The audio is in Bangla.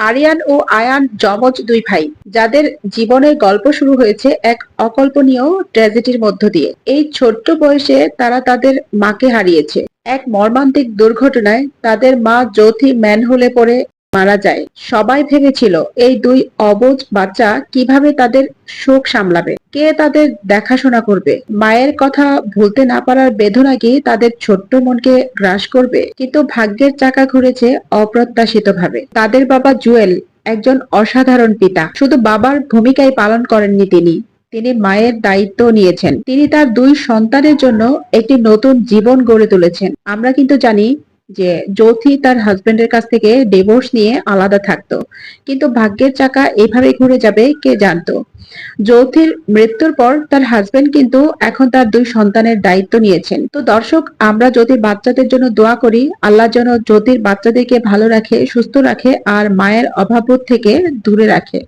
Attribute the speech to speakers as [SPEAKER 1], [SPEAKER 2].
[SPEAKER 1] আরিয়ান ও আয়ান যমজ দুই ভাই, যাদের জীবনের গল্প শুরু হয়েছে এক অকল্পনীয় ট্র্যাজেডির মধ্য দিয়ে। এই ছোট্ট বয়সে তারা তাদের মাকে হারিয়েছে। এক মর্মান্তিক দুর্ঘটনায় তাদের মা জ্যোথি ম্যানহোলে পড়ে মারা যায়। সবাই ভেবেছিল এই দুই অবুঝ বাচ্চা কিভাবে তাদের শোক সামলাবে, কে তাদের দেখাশোনা করবে। মায়ের কথা ভুলতে না পারার বেদনা কি তাদের ছোট্ট মনকে গ্রাস করবে? কিন্তু ভাগ্যের চাকা ঘুরেছে অপ্রত্যাশিতভাবে। তাদের বাবা জুয়েল একজন অসাধারণ পিতা। শুধু বাবার ভূমিকাই পালন করেননি তিনি, তিনি মায়ের দায়িত্ব নিয়েছেন। তিনি তার দুই সন্তানের জন্য একটি নতুন জীবন গড়ে তুলেছেন। আমরা কিন্তু জানি যে জ্যোথি তার হাজবেন্ডের কাছ থেকে ডিভোর্স নিয়ে আলাদা থাকতো, কিন্তু ভাগ্যের চাকা এভাবে ঘুরে যাবে কে জানতো। জ্যোতির মৃত্যুর পর তার হাজবেন্ড কিন্তু এখন তার দুই সন্তানের দায়িত্ব নিয়েছেন। তো দর্শক, আমরা জ্যোতির বাচ্চাদের জন্য দোয়া করি, আল্লাহ যেন জ্যোতির বাচ্চাদেরকে ভালো রাখে, সুস্থ রাখে আর মায়ের অভাববোধ থেকে দূরে রাখে।